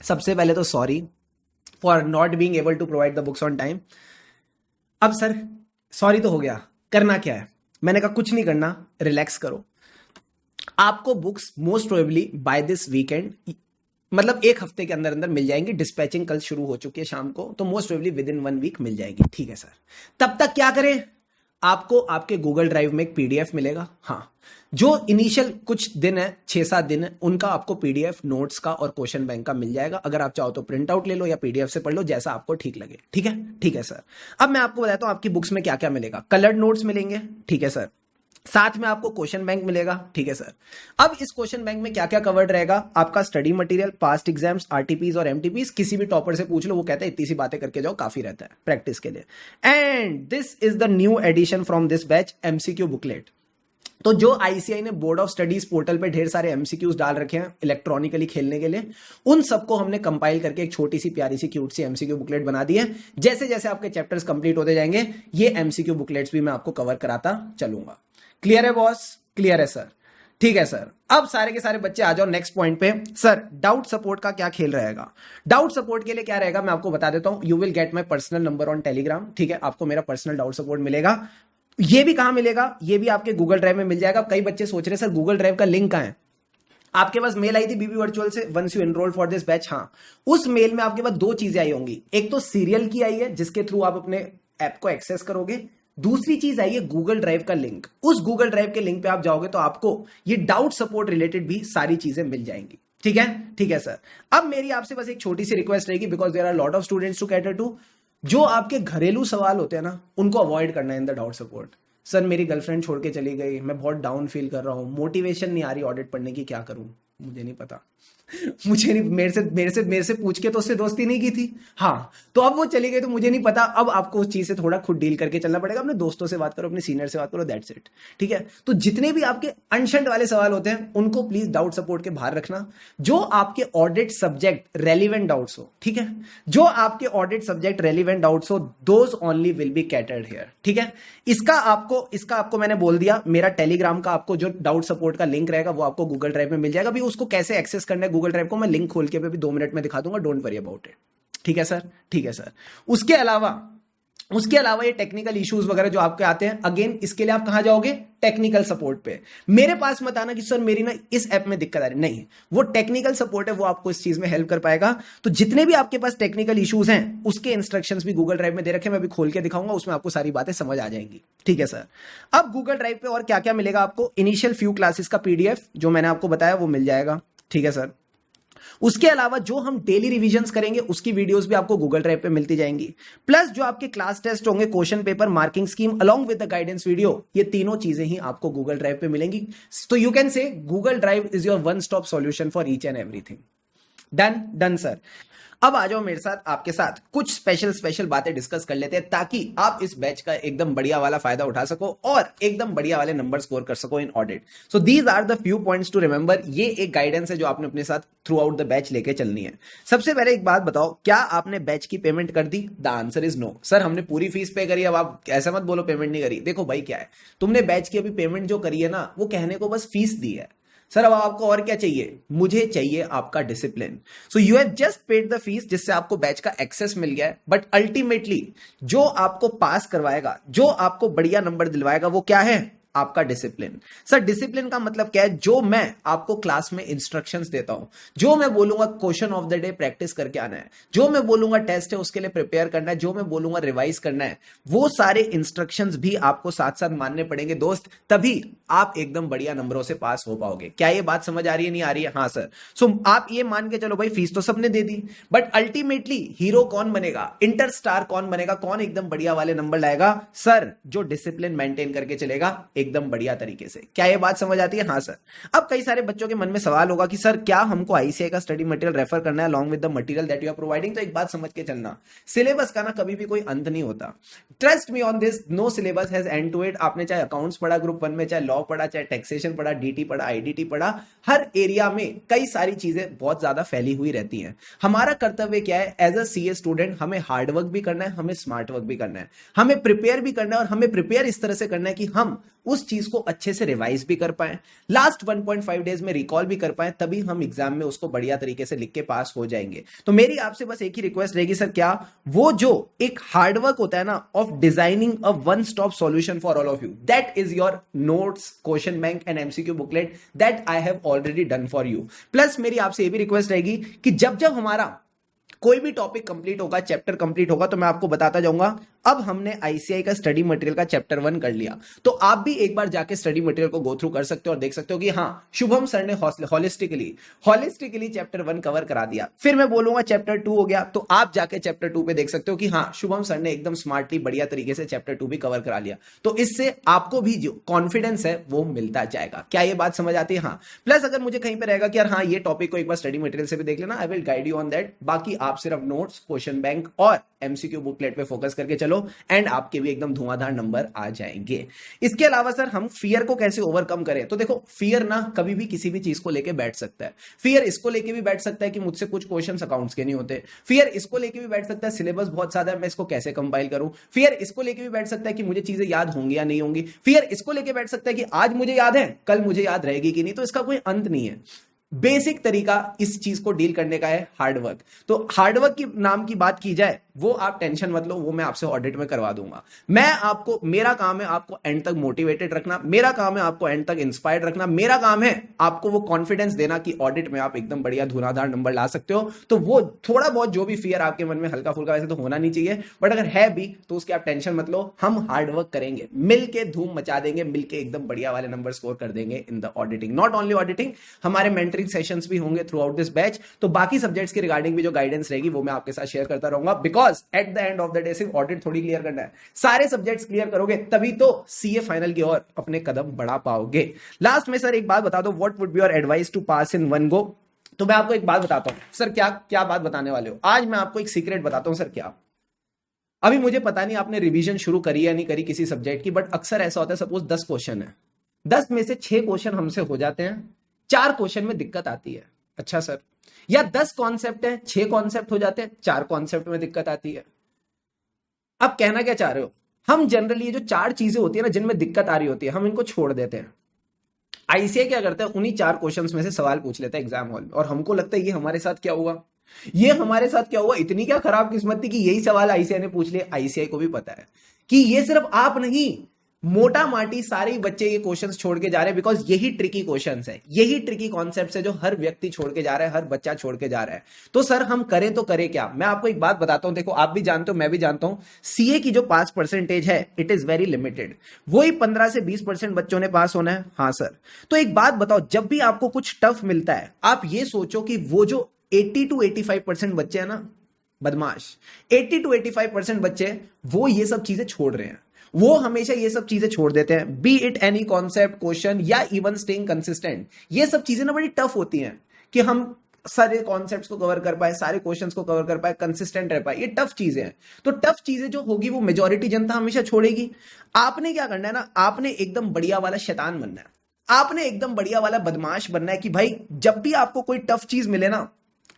सबसे पहले तो sorry for not being able to provide the books on time. अब सर सॉरी तो हो गया, करना क्या है? मैंने कहा कुछ नहीं करना, रिलैक्स करो। आपको books most probably by this weekend, मतलब एक हफ्ते के अंदर अंदर मिल जाएंगी। डिस्पैचिंग कल शुरू हो चुकी है शाम को, तो most probably within 1 week मिल जाएगी। ठीक है सर, तब तक क्या करें? आपको आपके गूगल ड्राइव में एक पीडीएफ मिलेगा। हाँ, जो इनिशियल कुछ दिन है, 6-7 दिन है, उनका आपको पीडीएफ नोट्स का और क्वेश्चन बैंक का मिल जाएगा। अगर आप चाहो तो प्रिंट आउट ले लो या पीडीएफ से पढ़ लो, जैसा आपको ठीक लगे। ठीक है, ठीक है सर। अब मैं आपको बताता हूं आपकी बुक्स में क्या क्या मिलेगा। कलर्ड नोट्स मिलेंगे, ठीक है सर, साथ में आपको क्वेश्चन बैंक मिलेगा। ठीक है सर। अब इस क्वेश्चन बैंक में क्या क्या कवर्ड रहेगा? आपका study material, past exams, RTPs और एमटीपीज। किसी भी टॉपर से पूछ लो, वो कहता है इतनी सी बातें करके जाओ, काफी रहता है प्रैक्टिस के लिए। And this is the new edition from this batch, MCQ booklet. तो जो आईसीआई ने बोर्ड ऑफ स्टडीज पोर्टल पे ढेर सारे एमसीक्यूज डाल रखे हैं इलेक्ट्रॉनिकली खेलने के लिए, उन सबको हमने कंपाइल करके एक छोटी सी प्यारी सी क्यूट सी एमसीक्यू बुकलेट बना दी है। जैसे जैसे आपके चैप्टर्स कंप्लीट होते जाएंगे, ये एमसीक्यू बुकलेट्स भी मैं आपको कवर कराता चलूंगा। क्लियर है बॉस? क्लियर है सर? ठीक है सर। अब सारे के सारे बच्चे आ जाओ नेक्स्ट पॉइंट पे। सर डाउट सपोर्ट का क्या खेल रहेगा? डाउट सपोर्ट के लिए क्या रहेगा मैं आपको बता देता हूं। You will get my personal number on Telegram. ठीक है, आपको मेरा पर्सनल डाउट सपोर्ट मिलेगा। ये भी कहां मिलेगा? ये भी आपके गूगल ड्राइव में मिल जाएगा। कई बच्चे सोच रहे हैं सर गूगल ड्राइव का लिंक कहां है? आपके पास मेल आई थी बीबी वर्चुअल से, once you enroll for this batch. हाँ, उस मेल में आपके पास 2 चीजें आई होंगी। एक तो सीरियल की आई है जिसके थ्रू आप अपने ऐप को एक्सेस करोगे, दूसरी चीज आई है गूगल ड्राइव का लिंक। उस गूगल ड्राइव के लिंक पे आप जाओगे तो आपको ये डाउट सपोर्ट रिलेटेड भी सारी चीजें मिल जाएंगी। ठीक है, ठीक है सर। अब मेरी आपसे बस एक छोटी सी रिक्वेस्ट रहेगी, because there are lot of students to cater to. जो आपके घरेलू सवाल होते हैं ना, उनको अवॉइड करना है in the doubt support. Sir मेरी गर्लफ्रेंड छोड़ के चली गई, मैं बहुत डाउन फील कर रहा हूं, मोटिवेशन नहीं आ रही ऑडिट पढ़ने की, क्या करूं? मुझे नहीं पता। मुझे नहीं, मेरे से पूछ के तो उससे दोस्ती नहीं की थी। हाँ, तो अब वो चली गई तो मुझे नहीं पता। अब आपको उस चीज से थोड़ा खुद डील करके चलना पड़ेगा। अपने दोस्तों से बात करो, अपने सीनियर से बात करो, दैट्स इट। ठीक है, तो जितने भी आपके अनशंट वाले सवाल होते हैं उनको प्लीज डाउट सपोर्ट के बाहर रखना। जो आपके ऑडिट सब्जेक्ट रेलिवेंट डाउट्स हो, ठीक है, जो आपके ऑडिट सब्जेक्ट रेलिवेंट डाउट्स हो, those only will be catered here. ठीक है, इसका आपको मैंने बोल दिया। मेरा टेलीग्राम का आपको जो डाउट सपोर्ट का लिंक रहेगा वो आपको गूगल ड्राइव में मिल जाएगा। अभी उसको कैसे एक्सेस करना है गूगल ड्राइव को मैं लिंक खोल के भी 2 मिनट में दिखा दूंगा, डोंट वरी अबाउट इट। ठीक है सर, ठीक है सर। उसके अलावा ये टेक्निकल इश्यूज वगैरह जो आपके आते हैं, अगेन इसके लिए आप कहां जाओगे? टेक्निकल सपोर्ट पे। मेरे पास मत आना कि सर मेरी ना इस ऐप में दिक्कत आ रही, नहीं, वो टेक्निकल सपोर्ट है, वो आपको इस चीज में हेल्प कर पाएगा। तो जितने भी आपके पास टेक्निकल इश्यूज हैं उसके इंस्ट्रक्शंस भी गूगल ड्राइव में दे रखे हैं, मैं भी खोल के दिखाऊंगा, उसमें आपको सारी बातें समझ आ जाएंगी। ठीक है सर। अब गूगल ड्राइव पे और क्या क्या मिलेगा आपको? इनिशियल फ्यू क्लासेस का पीडीएफ जो मैंने आपको बताया वो मिल जाएगा। ठीक है सर। उसके अलावा जो हम डेली रिवीजन्स करेंगे उसकी वीडियोस भी आपको गूगल ड्राइव पे मिलती जाएंगी। प्लस जो आपके क्लास टेस्ट होंगे, question paper, marking scheme along with the guidance video, ये तीनों चीजें ही आपको गूगल ड्राइव पे मिलेंगी। तो you can say Google drive is your one stop solution for each and everything. Done? Done sir. अब आ जाओ मेरे साथ, आपके साथ कुछ स्पेशल बातें डिस्कस कर लेते हैं ताकि आप इस बैच का एकदम बढ़िया वाला फायदा उठा सको और एकदम बढ़िया वाले नंबर स्कोर कर सको in audit. So these are the few points to remember. ये एक गाइडेंस है जो आपने अपने साथ थ्रू आउट द बैच लेके चलनी है। सबसे पहले एक बात बताओ, क्या आपने बैच की पेमेंट कर दी? The answer is no. Sir हमने पूरी फीस पे करी। अब आप ऐसा मत बोलो पेमेंट नहीं करी। देखो भाई क्या है, तुमने बैच की अभी पेमेंट जो करी है ना, वो कहने को बस फीस दी है। सर अब आपको और क्या चाहिए? मुझे चाहिए आपका discipline. So you have just paid the fees, जिससे आपको बैच का एक्सेस मिल गया है, बट अल्टीमेटली जो आपको पास करवाएगा, जो आपको बढ़िया नंबर दिलवाएगा, वो क्या है? आपका डिसिप्लिन। सर डिसिप्लिन का मतलब क्या है? जो मैं आपको क्लास में इंस्ट्रक्शंस देता हूं, जो मैं बोलूंगा question of the day practice करके आना है, जो मैं बोलूंगा टेस्ट है उसके लिए प्रिपेयर करना है, जो मैं बोलूंगा रिवाइज करना है, वो सारे इंस्ट्रक्शंस भी आपको साथ साथ मानने पड़ेंगे दोस्त, तभी आप एकदम बढ़िया नंबरों से पास हो पाओगे। क्या ये बात समझ आ रही है, नहीं आ रही है? हाँ सर। सो आप ये मान के चलो भाई फीस तो सबने दे दी, बट अल्टीमेटली हीरो कौन बनेगा, इंटर स्टार कौन बनेगा, कौन एकदम बढ़िया वाले नंबर लाएगा? सर जो डिसिप्लिन मेंटेन करके चलेगा एकदम बढ़िया तरीके से। क्या ये बात समझ आती है? हाँ सर। अब कई सारे बच्चों के मन में सवाल होगा कि सर क्या हमको आईसीआई का स्टडी मटेरियल रेफर करना है along with the material that you are providing? तो एक बात समझ के चलना, सिलेबस का ना कभी भी कोई अंत नहीं होता। Trust me on this, no syllabus has end to it. आपने चाहे अकाउंट्स पढ़ा ग्रुप 1 में, चाहे लॉ पढ़ा, चाहे टैक्सेशन पढ़ा, डीटी पढ़ा, आईडीटी पढ़ा, हर एरिया में कई सारी चीजें बहुत ज्यादा फैली हुई रहती हैं। हमारा कर्तव्य क्या है एज अ सीए स्टूडेंट? हमें हार्ड वर्क भी करना है, हमें स्मार्ट वर्क भी करना है, हमें प्रिपेयर भी करना है, और हमें प्रिपेयर इस तरह से करना है कि हम उस चीज को अच्छे से रिवाइज भी कर पाए, लास्ट 1.5 डेज में रिकॉल भी कर पाए, तभी हम एग्जाम में उसको बढ़िया तरीके से लिख के पास हो जाएंगे। तो मेरी आपसे बस एक ही रिक्वेस्ट रहेगी सर, क्या वो जो एक हार्डवर्क होता है ना of designing a one stop solution for all of you, that is your notes, question bank and MCQ booklet that I have already done for you. Plus मेरी आपसे ये भी रिक्वेस्ट रहेगी कि जब जब हमारा कोई भी टॉपिक कंप्लीट होगा, चैप्टर कंप्लीट होगा, तो मैं आपको बताता जाऊंगा अब हमने आईसीआई का स्टडी मटेरियल का चैप्टर 1 कर लिया, तो आप भी एक बार जाके स्टडी मटेरियल को गो थ्रू कर सकते हो और देख सकते हो कि हाँ शुभम सर ने हॉलिस्टिकली चैप्टर 1 कवर करा दिया। फिर मैं बोलूंगा चैप्टर 2 हो गया, तो आप जाके चैप्टर 2 पे देख सकते हो कि हाँ शुभम सर ने एकदम स्मार्टली बढ़िया तरीके से चैप्टर 2 भी कवर करा लिया। तो इससे आपको भी जो कॉन्फिडेंस है वो मिलता जाएगा। क्या ये बात समझ आती है? हाँ। प्लस अगर मुझे कहीं पे रहेगा कि यार हाँ ये टॉपिक को एक बार स्टडी मटेरियल से भी देख लेना, I will guide you on that. बाकी आप सिर्फ नोट्स, क्वेश्चन बैंक और एमसीक्यू बुकलेट पे फोकस करके चलो एंड आपके भी एकदम धुआंधार नंबर आ जाएंगे। इसके अलावा सर हम फियर को कैसे ओवरकम करें? तो देखो फियर ना कभी भी किसी भी चीज को लेके बैठ सकता है। फियर इसको लेके भी बैठ सकता है कि मुझसे कुछ क्वेश्चंस अकाउंट्स के नहीं होते। फियर इसको लेके भी बैठ सकता है सिलेबस बहुत ज्यादा है, मैं इसको कैसे कंपाइल करूं। फियर इसको लेके भी बैठ सकता है कि मुझे चीजें याद होंगी या नहीं होंगी। फियर इसको लेके बैठ सकता है कि आज मुझे याद है कल मुझे याद रहेगी कि नहीं। तो इसका कोई अंत नहीं है। बेसिक तरीका इस चीज को डील करने का है हार्डवर्क। तो हार्डवर्क की नाम की बात की जाए, वो आप टेंशन मत लो, वो मैं आपसे ऑडिट में करवा दूंगा। मैं आपको, मेरा काम है आपको एंड तक मोटिवेटेड रखना, मेरा काम है आपको एंड तक इंस्पायर्ड रखना, मेरा काम है आपको वो कॉन्फिडेंस देना कि ऑडिट में आप एकदम बढ़िया धुआंधार नंबर ला सकते हो। तो वो थोड़ा बहुत जो भी फियर आपके मन में हल्का फुल्का, वैसे तो होना नहीं चाहिए, बट अगर है भी तो उसकी आप टेंशन मत लो। हम हार्डवर्क करेंगे, मिलके धूम मचा देंगे, मिलके एकदम बढ़िया वाले नंबर स्कोर कर देंगे in the auditing. Not only auditing, हमारे मेंटरिंग सेशंस भी होंगे थ्रू आउट दिस बैच। तो बाकी सब्जेक्ट्स के रिगार्डिंग भी जो गाइडेंस रहेगी वो मैं आपके साथ शेयर करता रहूंगा, because at the end of the day सिर्फ ऑडिट थोड़ी क्लियर करना है, सारे सब्जेक्ट्स क्लियर करोगे तभी तो सीए फाइनल की ओर अपने कदम बढ़ा पाओगे। लास्ट में सर एक बात बता दो, what would be your advice to pass in one go? तो मैं आपको एक बात बताता हूं सर। क्या क्या बात बताने वाले हो? आज मैं आपको एक सीक्रेट बताता हूं सर। क्या अभी मुझे पता नहीं आपने रिवीजन शुरू करी या नहीं करी किसी सब्जेक्ट की, बट अक्सर ऐसा होता है, सपोज 10 क्वेश्चन है, 10 में से 6 क्वेश्चन हमसे हो जाते हैं, 4 क्वेश्चन में दिक्कत आती है। अच्छा सर, या 10 कॉन्सेप्ट है, 6 कॉन्सेप्ट हो जाते हैं, 4 कॉन्सेप्ट में दिक्कत आती है। अब कहना क्या चाह रहे हो? हम जनरली ये जो 4 चीजें होती है ना जिनमें दिक्कत आ रही होती है, हम इनको छोड़ देते हैं। आईसीआई क्या करता है, उन्हीं 4 क्वेश्चंस में से सवाल पूछ लेता है एग्जाम हॉल में, और हमको लगता है ये हमारे साथ क्या हुआ, ये हमारे साथ क्या हुआ, इतनी क्या खराब किस्मत थी कि यही सवाल आईसीआई ने पूछ लिया। आईसीआई को भी पता है कि ये सिर्फ आप नहीं, मोटा माटी सारे बच्चे ये क्वेश्चंस छोड़ के जा रहे हैं, बिकॉज यही ट्रिकी क्वेश्चंस है, यही ट्रिकी कॉन्सेप्ट्स है जो हर व्यक्ति छोड़ के जा रहा है, हर बच्चा छोड़ के जा रहा है। तो सर हम करें तो करें क्या? मैं आपको एक बात बताता हूं, देखो आप भी जानते हो, मैं भी जानता हूं, सीए की जो पास परसेंटेज है इट इज वेरी लिमिटेड। वही 15 से 20% बच्चों ने पास होना है। हाँ सर। तो एक बात बताओ, जब भी आपको कुछ टफ मिलता है, आप ये सोचो कि वो जो 80 to 85% बच्चे हैं ना बदमाश, 80 to 85% बच्चे वो ये सब चीजें छोड़ रहे हैं, वो हमेशा ये सब चीजें छोड़ देते हैं, B it any concept, question या इवन स्टेइंग कंसिस्टेंट। ये सब चीजें ना बड़ी टफ होती हैं कि हम सारे कॉन्सेप्ट्स को कवर कर पाए, सारे क्वेश्चंस को कवर कर पाए, कंसिस्टेंट रह पाए, ये टफ चीजें हैं। तो टफ चीजें जो होगी वो मेजॉरिटी जनता हमेशा छोड़ेगी। आपने क्या करना है ना, आपने एकदम बढ़िया वाला शैतान बनना है, आपने एकदम बढ़िया वाला बदमाश बनना है कि भाई जब भी आपको कोई टफ चीज मिले ना,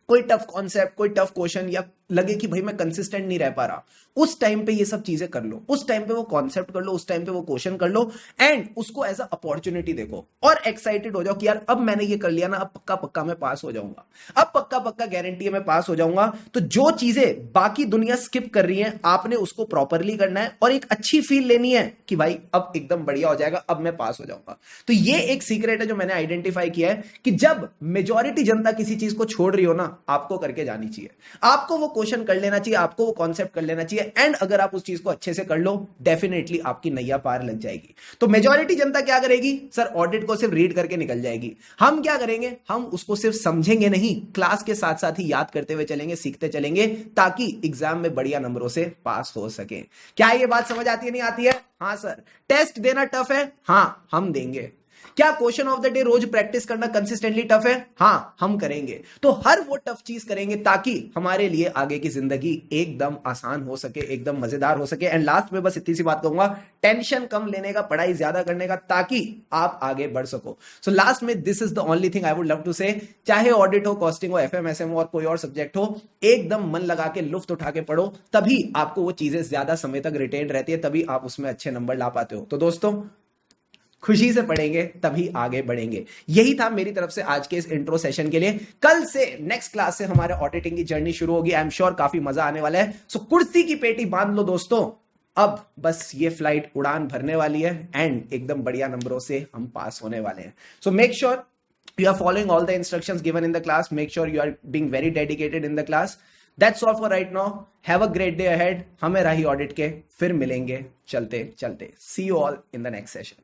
कोई टफ कॉन्सेप्ट, कोई टफ क्वेश्चन या लगे कि भाई मैं कंसिस्टेंट नहीं रह पा रहा, उस टाइम पे ये सब चीजें कर लो, उस टाइम पे वो कॉन्सेप्ट कर लो, उस टाइम पे वो क्वेश्चन कर लो एंड उसको एज अ अपॉर्चुनिटी देखो और एक्साइटेड हो जाओ कि यार अब मैंने ये कर लिया ना, अब पक्का पक्का मैं पास हो जाऊंगा, अब पक्का पक्का गारंटी है मैं पास हो जाऊंगा। तो जो चीजें बाकी दुनिया स्किप कर रही है आपने उसको प्रॉपरली करना है और एक अच्छी फील लेनी है कि भाई अब एकदम बढ़िया हो जाएगा, अब मैं पास हो जाऊंगा। तो ये एक सीक्रेट है जो मैंने आइडेंटिफाई किया है कि जब मेजॉरिटी जनता किसी चीज को छोड़ रही हो ना, आपको करके जानी चाहिए, आपको वो क्वेश्चन कर लेना चाहिए, आपको वो कॉन्सेप्ट कर लेना चाहिए एंड अगर आप उस चीज को अच्छे से कर लो डेफिनेटली आपकी नैया पार लग जाएगी। तो मेजॉरिटी जनता क्या करेगी सर, ऑडिट को सिर्फ रीड करके निकल जाएगी। हम क्या करेंगे, हम उसको सिर्फ समझेंगे नहीं, क्लास के साथ साथ ही याद करते हुए चलेंगे, सीखते चलेंगे ताकि एग्जाम में बढ़िया नंबरों से पास हो सके। क्या ये बात समझ आती है नहीं आती है? हाँ सर। टेस्ट देना टफ है? हाँ हम देंगे। क्या क्वेश्चन ऑफ द डे रोज प्रैक्टिस करना कंसिस्टेंटली टफ है? हाँ हम करेंगे। तो हर वो टफ चीज करेंगे ताकि हमारे लिए आगे की जिंदगी एकदम आसान हो सके, एकदम मजेदार हो सके। एंड लास्ट में बस इतनी सी बात कहूंगा, टेंशन कम लेने का, पढ़ाई ज्यादा करने का ताकि आप आगे बढ़ सको। सो लास्ट में this is the only thing I would love to say, चाहे ऑडिट हो, कॉस्टिंग हो, एफएमएसएम हो और कोई और सब्जेक्ट हो, एकदम मन लगा के लुफ्त उठा के पढ़ो, तभी आपको वो चीजें ज्यादा समय तक रिटेन रहती है, तभी आप उसमें अच्छे नंबर ला पाते हो। तो दोस्तों खुशी से पढ़ेंगे तभी आगे बढ़ेंगे। यही था मेरी तरफ से आज के इस इंट्रो सेशन के लिए। कल से नेक्स्ट क्लास से हमारे ऑडिटिंग की जर्नी शुरू होगी। आई एम श्योर काफी मजा आने वाला है। सो कुर्सी की पेटी बांध लो दोस्तों, अब बस ये फ्लाइट उड़ान भरने वाली है एंड एकदम बढ़िया नंबरों से हम पास होने वाले हैं। So make sure you are following all the instructions given in the class. Make sure you are being very dedicated in the class. That's all for right now. Have a great day ahead. हमें राही audit के फिर मिलेंगे चलते चलते। See you all in the next session.